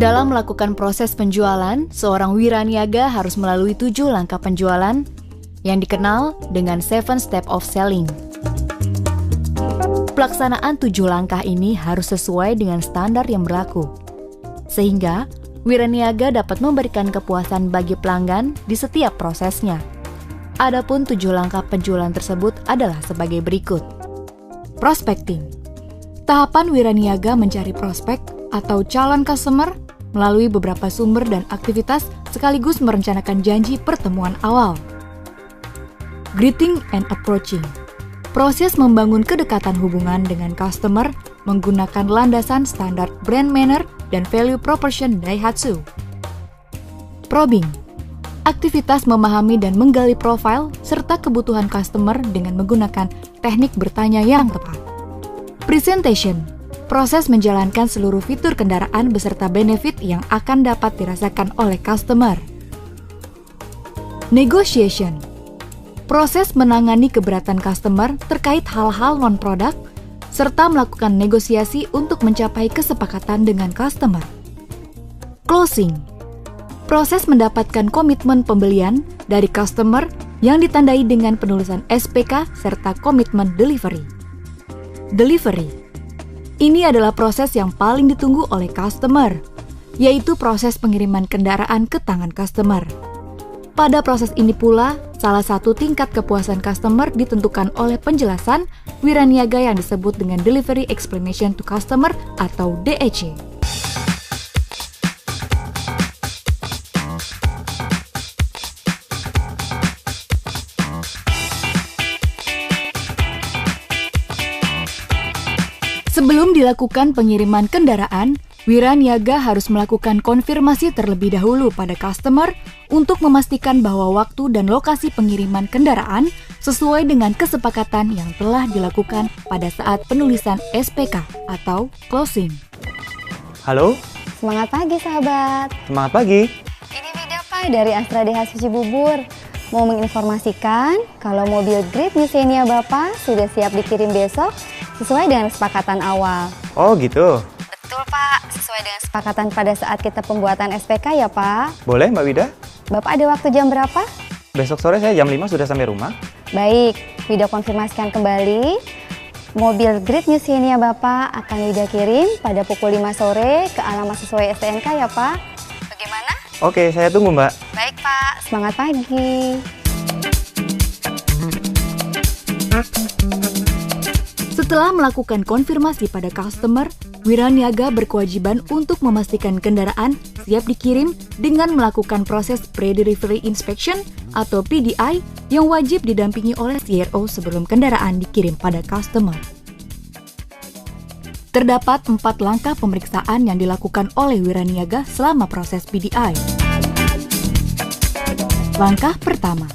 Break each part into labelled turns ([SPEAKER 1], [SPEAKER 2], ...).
[SPEAKER 1] Dalam melakukan proses penjualan, seorang wiraniaga harus melalui 7 langkah penjualan yang dikenal dengan 7 Step of Selling. Pelaksanaan 7 langkah ini harus sesuai dengan standar yang berlaku, sehingga wiraniaga dapat memberikan kepuasan bagi pelanggan di setiap prosesnya. Adapun 7 langkah penjualan tersebut adalah sebagai berikut. Prospecting. Tahapan wiraniaga mencari prospek atau calon customer melalui beberapa sumber dan aktivitas sekaligus merencanakan janji pertemuan awal. Greeting and approaching. Proses membangun kedekatan hubungan dengan customer menggunakan landasan standar brand manner dan value proposition Daihatsu. Probing. Aktivitas memahami dan menggali profil serta kebutuhan customer dengan menggunakan teknik bertanya yang tepat. Presentation. Proses menjalankan seluruh fitur kendaraan beserta benefit yang akan dapat dirasakan oleh customer. Negotiation. Proses menangani keberatan customer terkait hal-hal non-produk, serta melakukan negosiasi untuk mencapai kesepakatan dengan customer. Closing. Proses mendapatkan komitmen pembelian dari customer yang ditandai dengan penulisan SPK serta komitmen delivery. Delivery. Ini adalah proses yang paling ditunggu oleh customer, yaitu proses pengiriman kendaraan ke tangan customer. Pada proses ini pula, salah satu tingkat kepuasan customer ditentukan oleh penjelasan wiraniaga yang disebut dengan Delivery Explanation to Customer atau DEC. Sebelum dilakukan pengiriman kendaraan, wiraniaga harus melakukan konfirmasi terlebih dahulu pada customer untuk memastikan bahwa waktu dan lokasi pengiriman kendaraan sesuai dengan kesepakatan yang telah dilakukan pada saat penulisan SPK atau closing.
[SPEAKER 2] Halo?
[SPEAKER 3] Semangat pagi sahabat.
[SPEAKER 2] Semangat pagi.
[SPEAKER 3] Ini Vida Pai dari Astra Daihatsu Cibubur. Mau menginformasikan kalau mobil Great New Xenia Bapak sudah siap dikirim besok sesuai dengan kesepakatan awal.
[SPEAKER 2] Oh gitu?
[SPEAKER 3] Betul Pak, sesuai dengan kesepakatan pada saat kita pembuatan SPK ya Pak.
[SPEAKER 2] Boleh Mbak Wida?
[SPEAKER 3] Bapak ada waktu jam berapa?
[SPEAKER 2] Besok sore saya jam 5 sudah sampai rumah.
[SPEAKER 3] Baik, Wida konfirmasikan kembali. Mobil Great New Xenia Bapak akan Wida kirim pada pukul 5 sore ke alamat sesuai STNK ya Pak. Bagaimana?
[SPEAKER 2] Oke, saya tunggu Mbak.
[SPEAKER 3] Baik Pak, semangat pagi.
[SPEAKER 1] Setelah melakukan konfirmasi pada customer, wiraniaga berkewajiban untuk memastikan kendaraan siap dikirim dengan melakukan proses pre-delivery inspection atau PDI yang wajib didampingi oleh CRO sebelum kendaraan dikirim pada customer. Terdapat 4 langkah pemeriksaan yang dilakukan oleh wiraniaga selama proses PDI. Langkah pertama,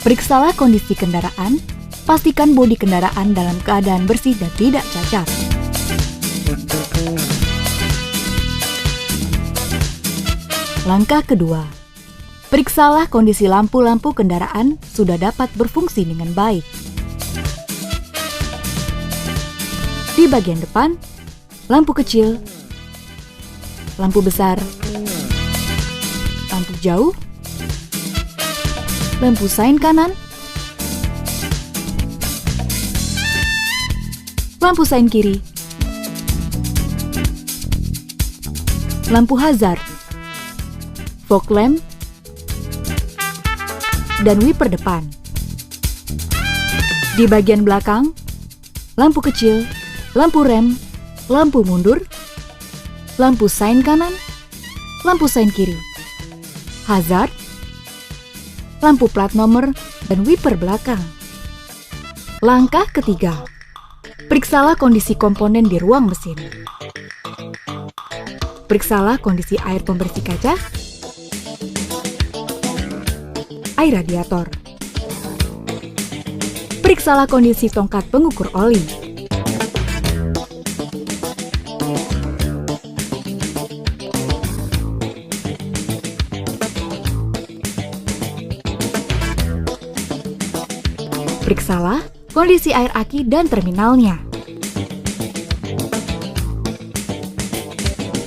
[SPEAKER 1] periksalah kondisi kendaraan. Pastikan bodi kendaraan dalam keadaan bersih dan tidak cacat. Langkah kedua, periksalah kondisi lampu-lampu kendaraan sudah dapat berfungsi dengan baik. Di bagian depan, lampu kecil, lampu besar, lampu jauh, lampu sein kanan, lampu sein kiri, lampu hazard, fog lamp, dan wiper depan. Di bagian belakang, lampu kecil, lampu rem, lampu mundur, lampu sein kanan, lampu sein kiri, hazard, lampu plat nomor, dan wiper belakang. Langkah ketiga, periksalah kondisi komponen di ruang mesin. Periksalah kondisi air pembersih kaca, air radiator. Periksalah kondisi tongkat pengukur oli. Periksalah kondisi air aki dan terminalnya.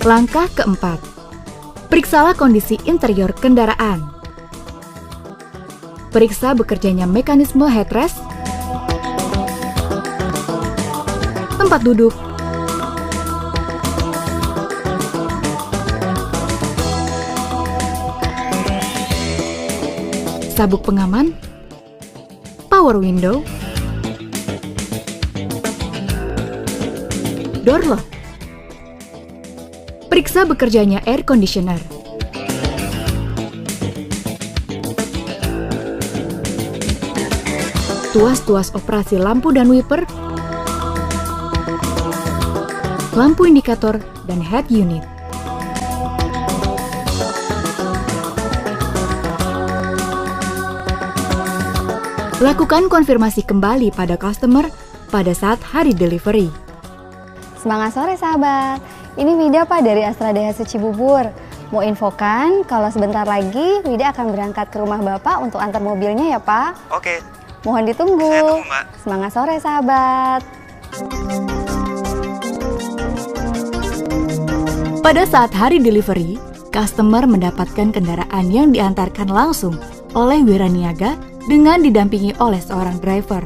[SPEAKER 1] Langkah keempat, periksalah kondisi interior kendaraan. Periksa bekerjanya mekanisme headrest, tempat duduk, sabuk pengaman, power window, door lock. Periksa bekerjanya air conditioner. Tuas-tuas operasi lampu dan wiper, lampu indikator, dan head unit. Lakukan konfirmasi kembali pada customer pada saat hari delivery.
[SPEAKER 3] Semangat sore sahabat, ini Wida Pak dari Astra Daihatsu Cibubur. Mau infokan kalau sebentar lagi Wida akan berangkat ke rumah Bapak untuk antar mobilnya ya Pak.
[SPEAKER 2] Oke.
[SPEAKER 3] Mohon ditunggu.
[SPEAKER 2] Saya tunggu, Mbak.
[SPEAKER 3] Semangat sore sahabat.
[SPEAKER 1] Pada saat hari delivery, customer mendapatkan kendaraan yang diantarkan langsung oleh Wiraniaga dengan didampingi oleh seorang driver.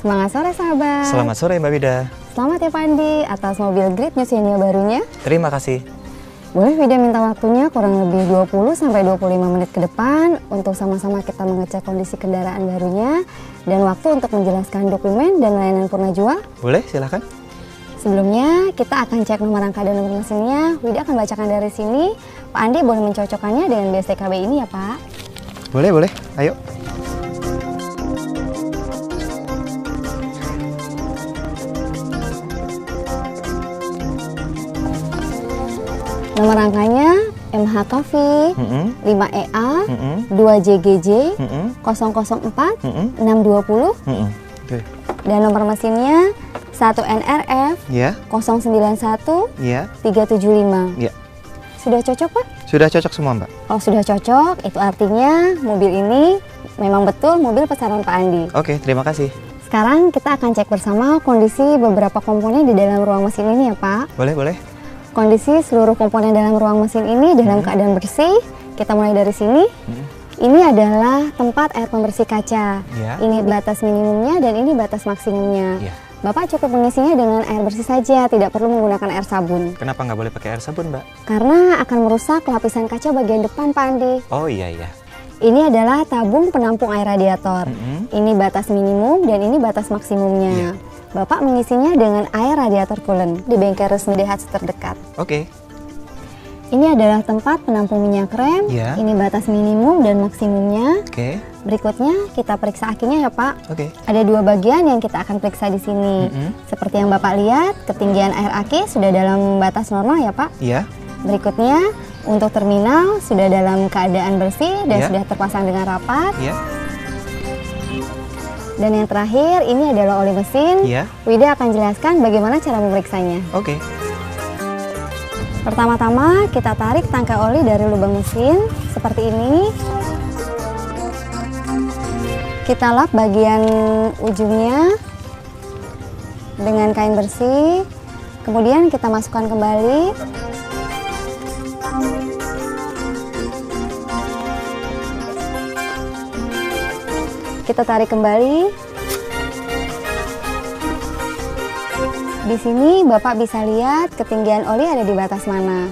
[SPEAKER 3] Semangat sore sahabat.
[SPEAKER 2] Selamat sore Mbak Wida.
[SPEAKER 3] Selamat ya Pak Andi atas mobil Grid New Xenia barunya.
[SPEAKER 2] Terima kasih.
[SPEAKER 3] Boleh Wida minta waktunya kurang lebih 20-25 menit ke depan untuk sama-sama kita mengecek kondisi kendaraan barunya dan waktu untuk menjelaskan dokumen dan layanan purna jual.
[SPEAKER 2] Boleh, silahkan.
[SPEAKER 3] Sebelumnya kita akan cek nomor rangka dan nomor mesinnya. Wida akan bacakan dari sini. Pak Andi boleh mencocokkannya dengan BSTKB ini ya Pak.
[SPEAKER 2] Boleh. Ayo.
[SPEAKER 3] Nomor rangkanya MHKV 5EA 2JGJ 004 620
[SPEAKER 2] Oke.
[SPEAKER 3] dan nomor mesinnya 1NRF
[SPEAKER 2] Ya.
[SPEAKER 3] 091
[SPEAKER 2] Ya.
[SPEAKER 3] 375.
[SPEAKER 2] Ya.
[SPEAKER 3] Sudah cocok Pak?
[SPEAKER 2] Sudah cocok semua Mbak.
[SPEAKER 3] Kalau sudah cocok, itu artinya mobil ini memang betul mobil pesanan Pak Andi.
[SPEAKER 2] Oke, terima kasih.
[SPEAKER 3] Sekarang kita akan cek bersama kondisi beberapa komponen di dalam ruang mesin ini ya Pak.
[SPEAKER 2] Boleh.
[SPEAKER 3] Kondisi seluruh komponen dalam ruang mesin ini dalam keadaan bersih. Kita mulai dari sini. Ini adalah tempat air pembersih kaca.
[SPEAKER 2] Ya.
[SPEAKER 3] Ini batas minimumnya dan ini batas maksimumnya.
[SPEAKER 2] Ya.
[SPEAKER 3] Bapak cukup mengisinya dengan air bersih saja, tidak perlu menggunakan air sabun.
[SPEAKER 2] Kenapa nggak boleh pakai air sabun Mbak?
[SPEAKER 3] Karena akan merusak lapisan kaca bagian depan Pak Andi.
[SPEAKER 2] Oh iya.
[SPEAKER 3] Ini adalah tabung penampung air radiator. Ini batas minimum dan ini batas maksimumnya.
[SPEAKER 2] Iya.
[SPEAKER 3] Bapak mengisinya dengan air radiator coolant di bengkel resmi Daihatsu terdekat.
[SPEAKER 2] Oke.
[SPEAKER 3] Ini adalah tempat penampung minyak rem.
[SPEAKER 2] Iya.
[SPEAKER 3] Ini batas minimum dan maksimumnya.
[SPEAKER 2] Oke.
[SPEAKER 3] Berikutnya kita periksa akinya ya Pak.
[SPEAKER 2] Oke.
[SPEAKER 3] Ada dua bagian yang kita akan periksa di sini. Seperti yang Bapak lihat, ketinggian air aki sudah dalam batas normal ya Pak.
[SPEAKER 2] Iya.
[SPEAKER 3] Berikutnya untuk terminal sudah dalam keadaan bersih dan
[SPEAKER 2] Iya.
[SPEAKER 3] sudah terpasang dengan rapat.
[SPEAKER 2] Iya.
[SPEAKER 3] Dan yang terakhir ini adalah oli mesin.
[SPEAKER 2] Iya.
[SPEAKER 3] Wida akan jelaskan bagaimana cara memeriksanya.
[SPEAKER 2] Oke.
[SPEAKER 3] Pertama-tama kita tarik tangkai oli dari lubang mesin seperti ini. Kita lap bagian ujungnya dengan kain bersih. Kemudian kita masukkan kembali. Kita tarik kembali. Di sini Bapak bisa lihat ketinggian oli ada di batas mana.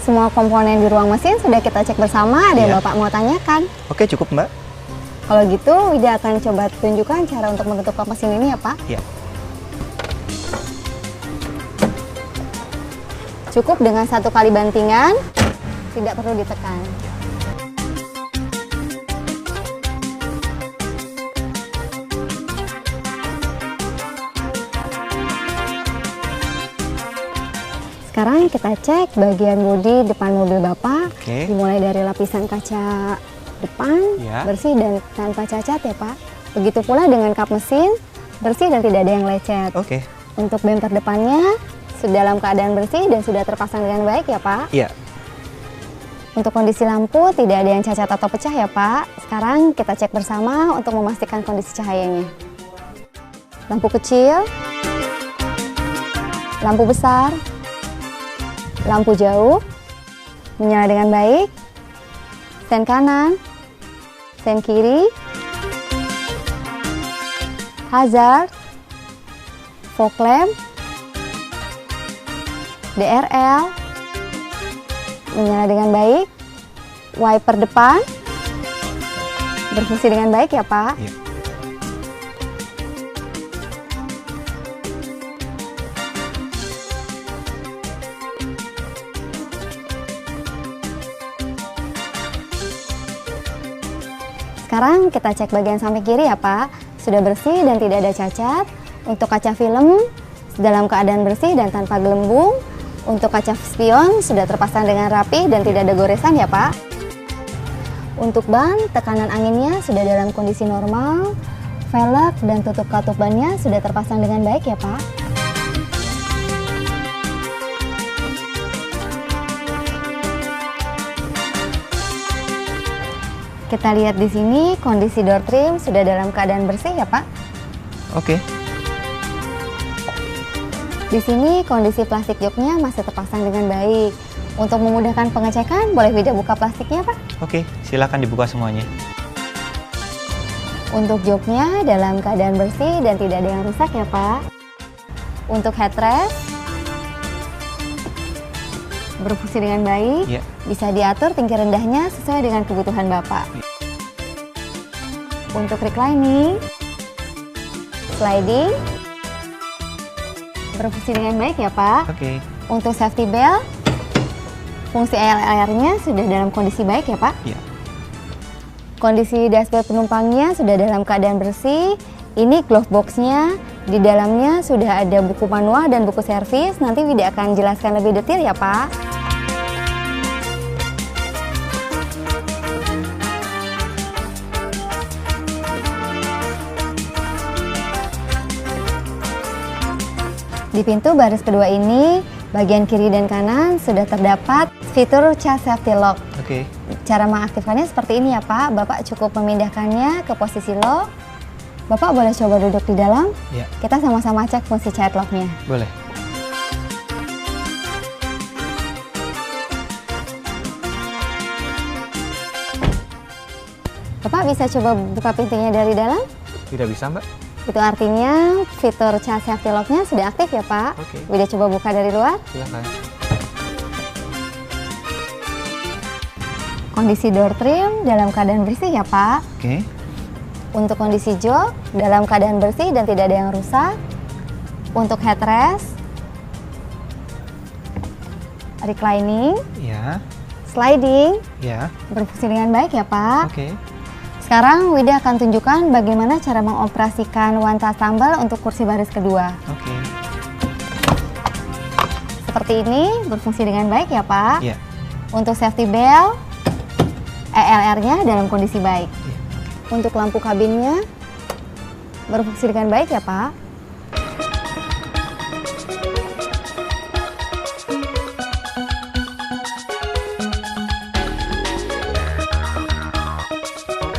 [SPEAKER 3] Semua komponen di ruang mesin sudah kita cek bersama. Ada yang
[SPEAKER 2] Iya.
[SPEAKER 3] Bapak mau tanyakan?
[SPEAKER 2] Oke, cukup Mbak.
[SPEAKER 3] Kalau gitu, Wida akan coba tunjukkan cara untuk menutup kap mesin ini ya Pak.
[SPEAKER 2] Iya.
[SPEAKER 3] Cukup dengan satu kali bantingan, tidak perlu ditekan. Sekarang kita cek bagian bodi depan mobil Bapak.
[SPEAKER 2] Oke.
[SPEAKER 3] Dimulai dari lapisan kaca depan,
[SPEAKER 2] Ya.
[SPEAKER 3] bersih dan tanpa cacat ya Pak. Begitu pula dengan kap mesin, bersih dan tidak ada yang lecet.
[SPEAKER 2] Oke.
[SPEAKER 3] Untuk bumper depannya sudah dalam keadaan bersih dan sudah terpasang dengan baik ya Pak.
[SPEAKER 2] Iya.
[SPEAKER 3] Untuk kondisi lampu tidak ada yang cacat atau pecah ya Pak. Sekarang kita cek bersama untuk memastikan kondisi cahayanya. Lampu kecil, lampu besar, lampu jauh, menyala dengan baik, sen kanan, sen kiri, hazard, fog lamp, DRL, menyala dengan baik, wiper depan, berfungsi dengan baik ya Pak.
[SPEAKER 2] Iya.
[SPEAKER 3] Sekarang kita cek bagian samping kiri ya Pak. Sudah bersih dan tidak ada cacat. Untuk kaca film dalam keadaan bersih dan tanpa gelembung. Untuk kaca spion sudah terpasang dengan rapi dan tidak ada goresan ya Pak. Untuk ban, tekanan anginnya sudah dalam kondisi normal. Velg dan tutup katup bannya sudah terpasang dengan baik ya Pak. Kita lihat di sini kondisi door trim sudah dalam keadaan bersih ya Pak.
[SPEAKER 2] Oke.
[SPEAKER 3] Di sini kondisi plastik joknya masih terpasang dengan baik. Untuk memudahkan pengecekan, boleh Wida buka plastiknya Pak?
[SPEAKER 2] Oke, silakan dibuka semuanya.
[SPEAKER 3] Untuk joknya dalam keadaan bersih dan tidak ada yang rusak ya Pak. Untuk headrest berfungsi dengan baik,
[SPEAKER 2] Iya.
[SPEAKER 3] bisa diatur tinggi rendahnya sesuai dengan kebutuhan Bapak. Untuk reclining, sliding, berfungsi dengan baik ya Pak.
[SPEAKER 2] Oke.
[SPEAKER 3] Untuk safety belt, fungsi ALR-nya sudah dalam kondisi baik ya Pak.
[SPEAKER 2] Iya.
[SPEAKER 3] Kondisi dashboard penumpangnya sudah dalam keadaan bersih. Ini glove box-nya, di dalamnya sudah ada buku manual dan buku servis. Nanti Wida akan jelaskan lebih detail ya Pak. Di pintu baris kedua ini, bagian kiri dan kanan sudah terdapat fitur child safety lock.
[SPEAKER 2] Oke.
[SPEAKER 3] Cara mengaktifkannya seperti ini ya Pak. Bapak cukup memindahkannya ke posisi lock. Bapak boleh coba duduk di dalam.
[SPEAKER 2] Iya.
[SPEAKER 3] Kita sama-sama cek fungsi child lock-nya.
[SPEAKER 2] Boleh.
[SPEAKER 3] Bapak bisa coba buka pintunya dari dalam.
[SPEAKER 2] Tidak bisa, Mbak?
[SPEAKER 3] Itu artinya fitur child safety lock-nya sudah aktif ya Pak.
[SPEAKER 2] Oke.
[SPEAKER 3] Wida coba buka dari luar.
[SPEAKER 2] Silakan.
[SPEAKER 3] Kondisi door trim dalam keadaan bersih ya Pak.
[SPEAKER 2] Oke.
[SPEAKER 3] Untuk kondisi jok dalam keadaan bersih dan tidak ada yang rusak. Untuk headrest, reclining,
[SPEAKER 2] Iya.
[SPEAKER 3] sliding,
[SPEAKER 2] Iya.
[SPEAKER 3] berfungsi dengan baik ya Pak.
[SPEAKER 2] Oke.
[SPEAKER 3] Sekarang Wida akan tunjukkan bagaimana cara mengoperasikan one touch tumble untuk kursi baris kedua.
[SPEAKER 2] Oke.
[SPEAKER 3] Seperti ini, berfungsi dengan baik ya Pak.
[SPEAKER 2] Iya.
[SPEAKER 3] Untuk safety belt, ELR-nya dalam kondisi baik.
[SPEAKER 2] Iya.
[SPEAKER 3] Untuk lampu kabinnya, berfungsi dengan baik ya Pak.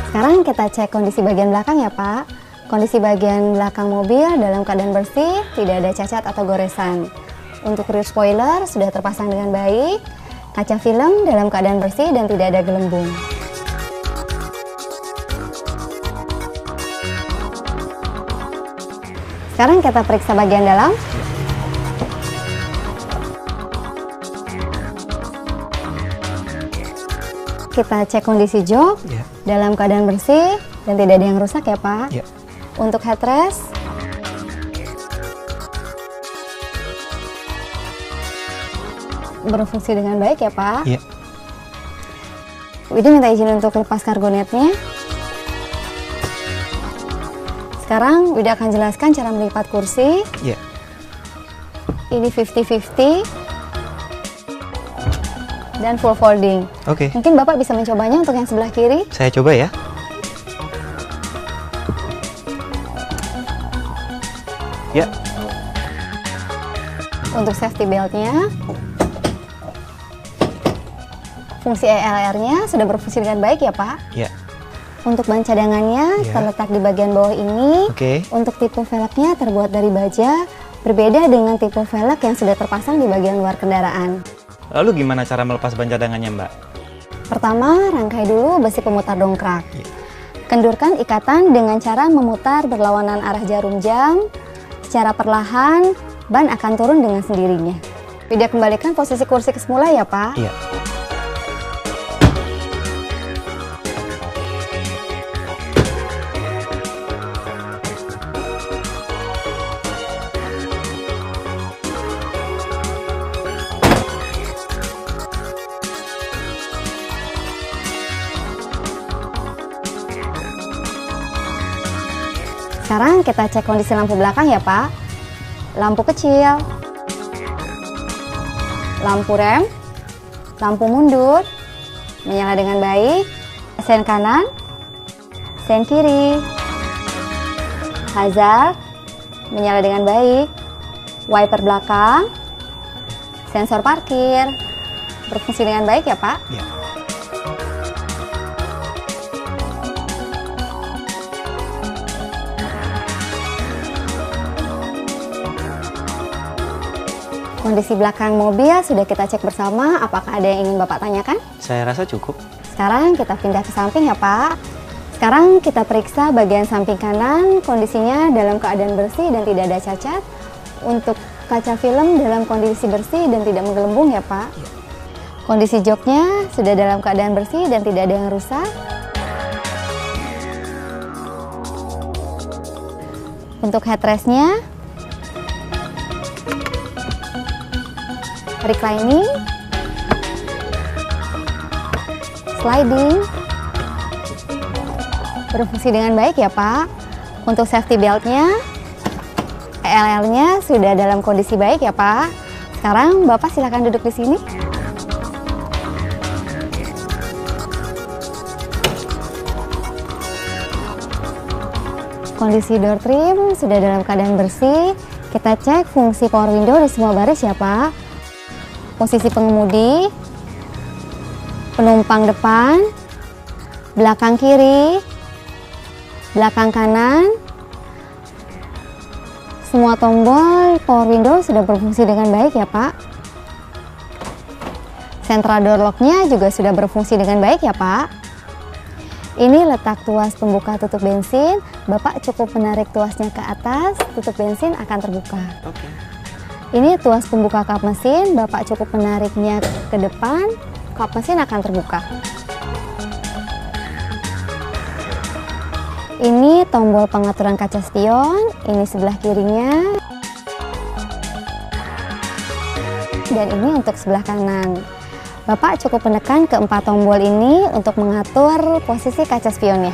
[SPEAKER 3] Sekarang kita cek kondisi bagian belakang ya Pak. Kondisi bagian belakang mobil dalam keadaan bersih, tidak ada cacat atau goresan. Untuk rear spoiler sudah terpasang dengan baik. Kaca film dalam keadaan bersih dan tidak ada gelembung. Sekarang kita periksa bagian dalam. Kita cek kondisi jok
[SPEAKER 2] Iya.
[SPEAKER 3] dalam keadaan bersih dan tidak ada yang rusak ya Pak.
[SPEAKER 2] Iya.
[SPEAKER 3] Untuk headrest, berfungsi dengan baik ya Pak.
[SPEAKER 2] Iya.
[SPEAKER 3] Wida minta izin untuk lepas kargo netnya. Sekarang Wida akan jelaskan cara melipat kursi.
[SPEAKER 2] Iya.
[SPEAKER 3] Ini 50-50 dan full folding.
[SPEAKER 2] Oke.
[SPEAKER 3] Mungkin Bapak bisa mencobanya untuk yang sebelah kiri.
[SPEAKER 2] Saya coba ya. Ya.
[SPEAKER 3] Untuk safety beltnya, Fungsi ELR-nya sudah berfungsi dengan baik ya Pak?
[SPEAKER 2] Ya.
[SPEAKER 3] Untuk ban cadangannya terletak di bagian bawah ini.
[SPEAKER 2] Oke.
[SPEAKER 3] Untuk tipe velgnya terbuat dari baja, berbeda dengan tipe velg yang sudah terpasang di bagian luar kendaraan.
[SPEAKER 2] Lalu gimana cara melepas ban cadangannya, Mbak?
[SPEAKER 3] Pertama, rangkai dulu besi pemutar dongkrak.
[SPEAKER 2] Ya.
[SPEAKER 3] Kendurkan ikatan dengan cara memutar berlawanan arah jarum jam. Secara perlahan, ban akan turun dengan sendirinya. Widya kembalikan posisi kursi ke semula ya Pak.
[SPEAKER 2] Iya.
[SPEAKER 3] Sekarang kita cek kondisi lampu belakang ya Pak. Lampu kecil, lampu rem, lampu mundur, menyala dengan baik, sen kanan, sen kiri, hazard, menyala dengan baik, wiper belakang, sensor parkir, berfungsi dengan baik ya Pak.
[SPEAKER 2] Ya.
[SPEAKER 3] Kondisi belakang mobil sudah kita cek bersama, apakah ada yang ingin Bapak tanyakan?
[SPEAKER 2] Saya rasa cukup.
[SPEAKER 3] Sekarang kita pindah ke samping ya Pak. Sekarang kita periksa bagian samping kanan, kondisinya dalam keadaan bersih dan tidak ada cacat. Untuk kaca film dalam kondisi bersih dan tidak menggelembung ya Pak.
[SPEAKER 2] Ya.
[SPEAKER 3] Kondisi joknya sudah dalam keadaan bersih dan tidak ada yang rusak. Untuk headrestnya, reclining, sliding, berfungsi dengan baik ya Pak. Untuk safety beltnya, ELR-nya sudah dalam kondisi baik ya Pak. Sekarang Bapak silakan duduk di sini. Kondisi door trim sudah dalam keadaan bersih. Kita cek fungsi power window di semua baris ya Pak. Posisi pengemudi, penumpang depan, belakang kiri, belakang kanan, semua tombol power window sudah berfungsi dengan baik ya Pak. Central door lock-nya juga sudah berfungsi dengan baik ya Pak. Ini letak tuas pembuka tutup bensin. Bapak cukup menarik tuasnya ke atas, tutup bensin akan terbuka.
[SPEAKER 2] Oke.
[SPEAKER 3] Ini tuas pembuka kap mesin, Bapak cukup menariknya ke depan, kap mesin akan terbuka. Ini tombol pengaturan kaca spion, ini sebelah kirinya. Dan ini untuk sebelah kanan. Bapak cukup menekan keempat tombol ini untuk mengatur posisi kaca spionnya.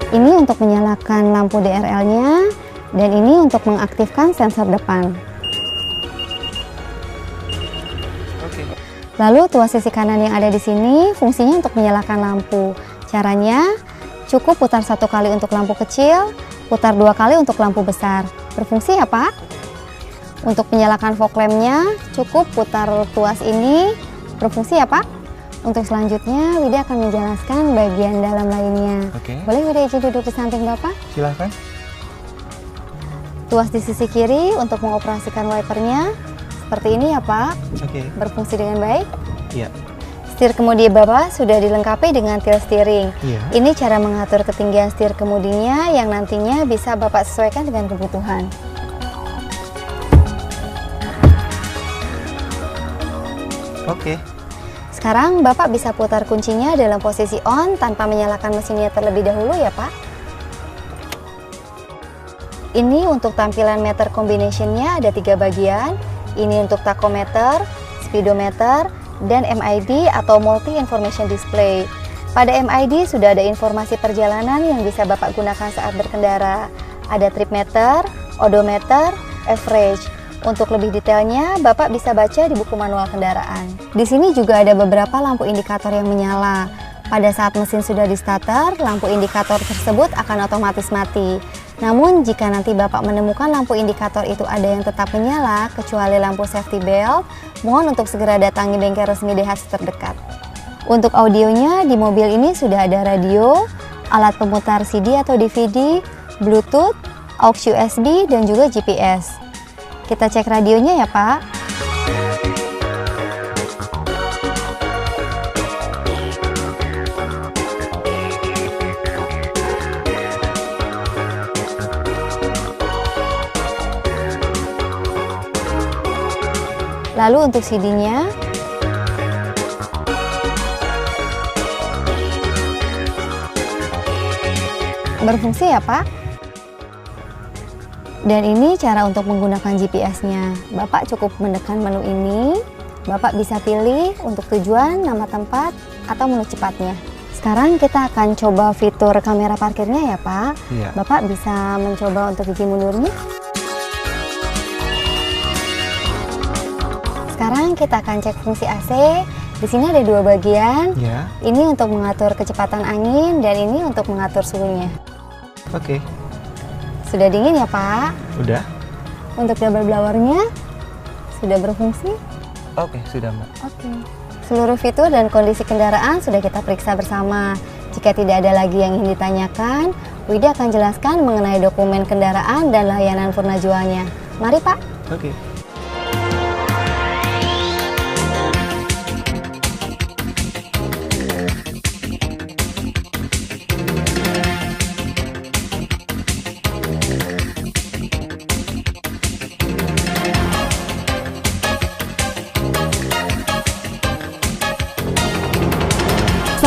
[SPEAKER 3] Ini untuk menyalakan lampu DRL-nya, dan ini untuk mengaktifkan sensor depan.
[SPEAKER 2] Oke.
[SPEAKER 3] Lalu tuas sisi kanan yang ada di sini fungsinya untuk menyalakan lampu. Caranya cukup putar 1 kali untuk lampu kecil, putar 2 kali untuk lampu besar. Berfungsi ya Pak? Untuk menyalakan fog lamp-nya cukup putar tuas ini. Berfungsi ya Pak? Untuk selanjutnya, Widya akan menjelaskan bagian dalam lainnya.
[SPEAKER 2] Oke.
[SPEAKER 3] Boleh Widya izin duduk di samping Bapak?
[SPEAKER 2] Silahkan.
[SPEAKER 3] Tuas di sisi kiri untuk mengoperasikan wipernya. Seperti ini ya Pak.
[SPEAKER 2] Oke.
[SPEAKER 3] Berfungsi dengan baik.
[SPEAKER 2] Iya.
[SPEAKER 3] Setir kemudi Bapak sudah dilengkapi dengan tilt steering.
[SPEAKER 2] Iya.
[SPEAKER 3] Ini cara mengatur ketinggian setir kemudinya yang nantinya bisa Bapak sesuaikan dengan kebutuhan.
[SPEAKER 2] Oke.
[SPEAKER 3] Sekarang Bapak bisa putar kuncinya dalam posisi on tanpa menyalakan mesinnya terlebih dahulu ya Pak. Ini untuk tampilan meter combination-nya ada 3 bagian. Ini untuk tachometer, speedometer, dan MID atau Multi Information Display. Pada MID sudah ada informasi perjalanan yang bisa Bapak gunakan saat berkendara. Ada trip meter, odometer, average. Untuk lebih detailnya, Bapak bisa baca di buku manual kendaraan. Di sini juga ada beberapa lampu indikator yang menyala. Pada saat mesin sudah di starter, lampu indikator tersebut akan otomatis mati. Namun jika nanti Bapak menemukan lampu indikator itu ada yang tetap menyala kecuali lampu safety belt, mohon untuk segera datangi bengkel resmi Daihatsu terdekat. Untuk audionya di mobil ini sudah ada radio, alat pemutar CD atau DVD, Bluetooth, aux USB, dan juga GPS. Kita cek radionya ya Pak. Lalu untuk CD-nya, berfungsi ya Pak. Dan ini cara untuk menggunakan GPS-nya. Bapak cukup menekan menu ini, Bapak bisa pilih untuk tujuan, nama tempat, atau menu cepatnya. Sekarang kita akan coba fitur kamera parkirnya ya Pak.
[SPEAKER 2] Iya.
[SPEAKER 3] Bapak bisa mencoba untuk gigi mundurnya. Sekarang kita akan cek fungsi AC. Di sini ada dua bagian.
[SPEAKER 2] Ya.
[SPEAKER 3] Ini untuk mengatur kecepatan angin dan ini untuk mengatur suhunya.
[SPEAKER 2] Oke.
[SPEAKER 3] Sudah dingin ya Pak?
[SPEAKER 2] Udah?
[SPEAKER 3] Untuk double blowernya sudah berfungsi?
[SPEAKER 2] Oke, sudah Mbak.
[SPEAKER 3] Oke. Seluruh fitur dan kondisi kendaraan sudah kita periksa bersama. Jika tidak ada lagi yang ingin ditanyakan, Wida akan jelaskan mengenai dokumen kendaraan dan layanan purna jualnya. Mari Pak.
[SPEAKER 2] Oke.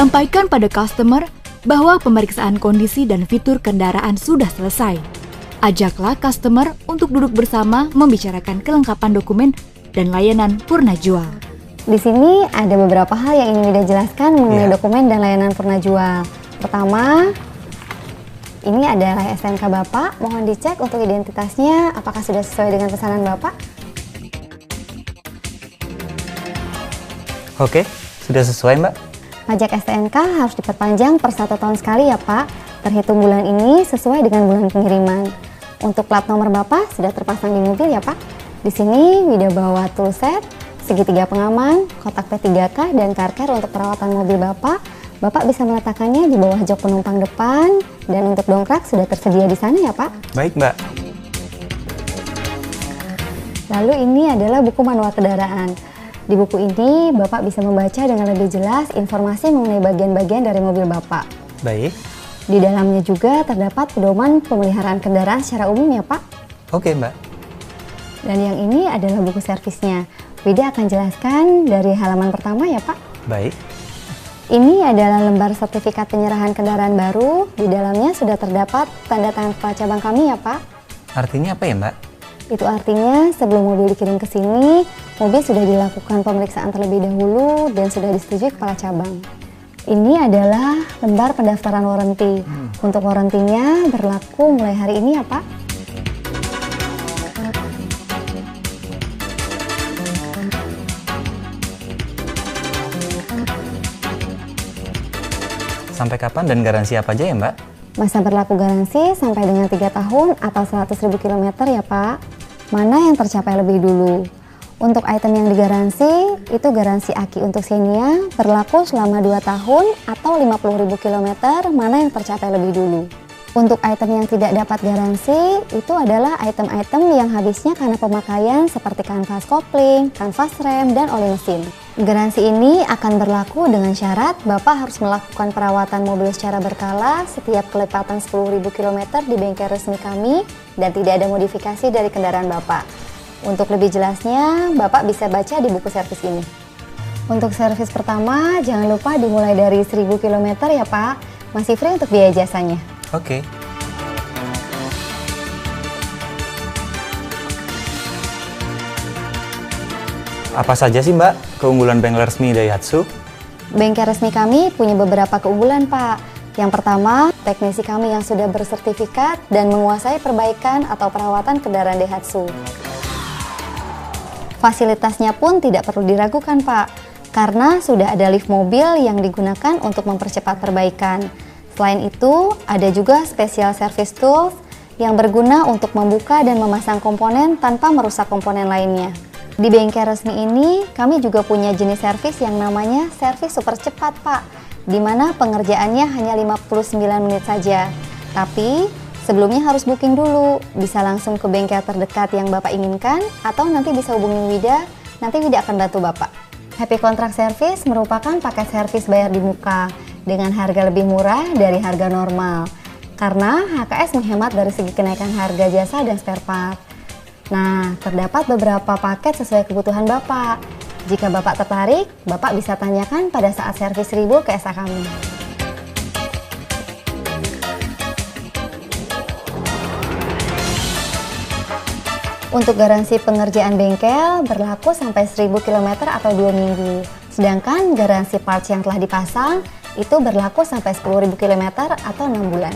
[SPEAKER 1] Sampaikan pada customer bahwa pemeriksaan kondisi dan fitur kendaraan sudah selesai. Ajaklah customer untuk duduk bersama membicarakan kelengkapan dokumen dan layanan purna jual.
[SPEAKER 3] Di sini ada beberapa hal yang ingin Wida jelaskan mengenai
[SPEAKER 2] Ya.
[SPEAKER 3] dokumen dan layanan purna jual. Pertama, ini adalah STNK Bapak. Mohon dicek untuk identitasnya apakah sudah sesuai dengan pesanan Bapak.
[SPEAKER 2] Oke, sudah sesuai Mbak.
[SPEAKER 3] Pajak STNK harus diperpanjang per 1 tahun sekali ya Pak. Terhitung bulan ini sesuai dengan bulan pengiriman. Untuk plat nomor Bapak sudah terpasang di mobil ya Pak. Di sini Wida bawa toolset, segitiga pengaman, kotak P3K, dan karker untuk perawatan mobil Bapak. Bapak bisa meletakkannya di bawah jok penumpang depan, dan untuk dongkrak sudah tersedia di sana ya Pak.
[SPEAKER 2] Baik Mbak.
[SPEAKER 3] Lalu ini adalah buku manual kendaraan. Di buku ini Bapak bisa membaca dengan lebih jelas informasi mengenai bagian-bagian dari mobil Bapak.
[SPEAKER 2] Baik.
[SPEAKER 3] Di dalamnya juga terdapat pedoman pemeliharaan kendaraan secara umum ya Pak.
[SPEAKER 2] Oke Mbak.
[SPEAKER 3] Dan yang ini adalah buku servisnya. Wida akan jelaskan dari halaman pertama ya Pak.
[SPEAKER 2] Baik.
[SPEAKER 3] Ini adalah lembar sertifikat penyerahan kendaraan baru. Di dalamnya sudah terdapat tanda tangan kepala cabang kami ya Pak.
[SPEAKER 2] Artinya apa ya Mbak?
[SPEAKER 3] Itu artinya sebelum mobil dikirim ke sini, mobil sudah dilakukan pemeriksaan terlebih dahulu dan sudah disetujui kepala cabang. Ini adalah lembar pendaftaran warranty. Untuk warrantinya berlaku mulai hari ini ya Pak.
[SPEAKER 2] Sampai kapan dan garansi apa aja ya Mbak?
[SPEAKER 3] Masa berlaku garansi sampai dengan 3 tahun atau 100.000 km ya Pak. Mana yang tercapai lebih dulu? Untuk item yang digaransi, itu garansi aki untuk Xenia berlaku selama 2 tahun atau 50.000 km, mana yang tercapai lebih dulu. Untuk item yang tidak dapat garansi, itu adalah item-item yang habisnya karena pemakaian seperti kanvas kopling, kanvas rem, dan oli mesin. Garansi ini akan berlaku dengan syarat Bapak harus melakukan perawatan mobil secara berkala setiap kelepatan 10.000 km di bengkel resmi kami dan tidak ada modifikasi dari kendaraan Bapak. Untuk lebih jelasnya, Bapak bisa baca di buku servis ini. Untuk servis pertama, jangan lupa dimulai dari 1.000 km ya Pak. Masih free untuk biaya jasanya.
[SPEAKER 2] Oke. Apa saja sih Mbak keunggulan bengkel resmi Daihatsu?
[SPEAKER 3] Bengkel resmi kami punya beberapa keunggulan Pak. Yang pertama, teknisi kami yang sudah bersertifikat dan menguasai perbaikan atau perawatan kendaraan Daihatsu. Fasilitasnya pun tidak perlu diragukan Pak, karena sudah ada lift mobil yang digunakan untuk mempercepat perbaikan. Selain itu, ada juga special service tools yang berguna untuk membuka dan memasang komponen tanpa merusak komponen lainnya. Di bengkel resmi ini, kami juga punya jenis servis yang namanya servis super cepat, Pak, di mana pengerjaannya hanya 59 menit saja. Tapi, sebelumnya harus booking dulu, bisa langsung ke bengkel terdekat yang Bapak inginkan, atau nanti bisa hubungi Wida, nanti Wida akan bantu Bapak. Happy Contract Service merupakan paket servis bayar di muka, dengan harga lebih murah dari harga normal. Karena HKS menghemat dari segi kenaikan harga jasa dan spare part. Nah, terdapat beberapa paket sesuai kebutuhan Bapak. Jika Bapak tertarik, Bapak bisa tanyakan pada saat servis 1000 ke SA kami. Untuk garansi pengerjaan bengkel berlaku sampai 1000 km atau 2 minggu. Sedangkan garansi parts yang telah dipasang itu berlaku sampai 10.000 km atau 6 bulan.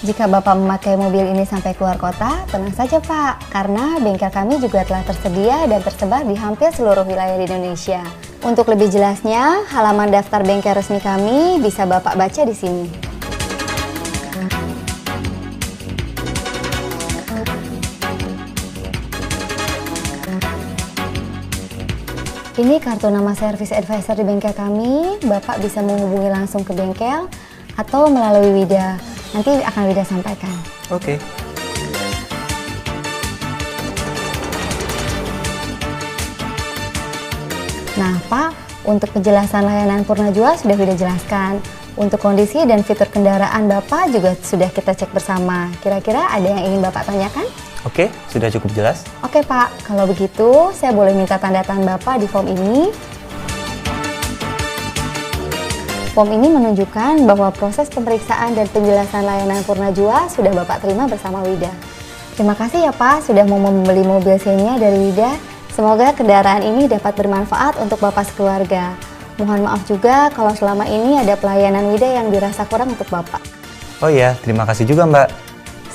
[SPEAKER 3] Jika Bapak memakai mobil ini sampai keluar kota, tenang saja Pak, karena bengkel kami juga telah tersedia dan tersebar di hampir seluruh wilayah di Indonesia. Untuk lebih jelasnya, halaman daftar bengkel resmi kami bisa Bapak baca di sini. Ini kartu nama service advisor di bengkel kami. Bapak bisa menghubungi langsung ke bengkel atau melalui Wida. Nanti akan Wida sampaikan.
[SPEAKER 2] Oke.
[SPEAKER 3] Nah, Pak, untuk penjelasan layanan Purnajua sudah Wida jelaskan. Untuk kondisi dan fitur kendaraan Bapak juga sudah kita cek bersama. Kira-kira ada yang ingin Bapak tanyakan?
[SPEAKER 2] Oke, sudah cukup jelas.
[SPEAKER 3] Oke, Pak. Kalau begitu, saya boleh minta tanda tangan Bapak di form ini. Form ini menunjukkan bahwa proses pemeriksaan dan penjelasan layanan Purnajua sudah Bapak terima bersama Wida. Terima kasih ya Pak sudah mau membeli mobil Xenia dari Wida. Semoga kendaraan ini dapat bermanfaat untuk Bapak sekeluarga. Mohon maaf juga kalau selama ini ada pelayanan Wida yang dirasa kurang untuk Bapak.
[SPEAKER 2] Oh iya, terima kasih juga Mbak.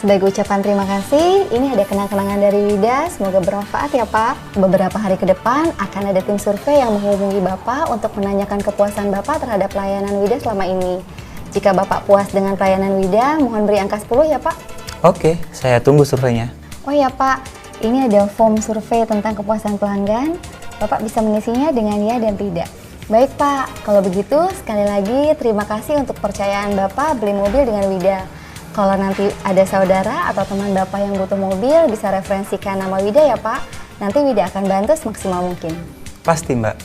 [SPEAKER 3] Sebagai ucapan terima kasih, ini ada kenang-kenangan dari Wida, semoga bermanfaat ya Pak. Beberapa hari ke depan akan ada tim survei yang menghubungi Bapak untuk menanyakan kepuasan Bapak terhadap pelayanan Wida selama ini. Jika Bapak puas dengan pelayanan Wida, mohon beri angka 10 ya Pak.
[SPEAKER 2] Oke, saya tunggu surveinya.
[SPEAKER 3] Oh ya Pak, ini ada form survei tentang kepuasan pelanggan. Bapak bisa mengisinya dengan ya dan tidak. Baik Pak, kalau begitu sekali lagi terima kasih untuk kepercayaan Bapak beli mobil dengan Wida. Kalau nanti ada saudara atau teman Bapak yang butuh mobil, bisa referensikan nama Wida ya Pak. Nanti Wida akan bantu semaksimal mungkin.
[SPEAKER 2] Pasti Mbak.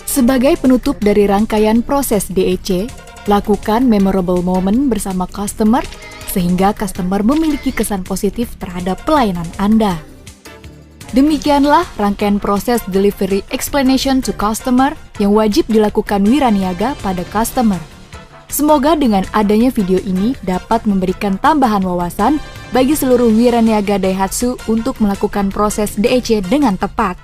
[SPEAKER 1] Sebagai penutup dari rangkaian proses DEC, lakukan memorable moment bersama customer sehingga customer memiliki kesan positif terhadap pelayanan Anda. Demikianlah rangkaian proses delivery explanation to customer yang wajib dilakukan Wiraniaga pada customer. Semoga dengan adanya video ini dapat memberikan tambahan wawasan bagi seluruh Wiraniaga Daihatsu untuk melakukan proses DEC dengan tepat.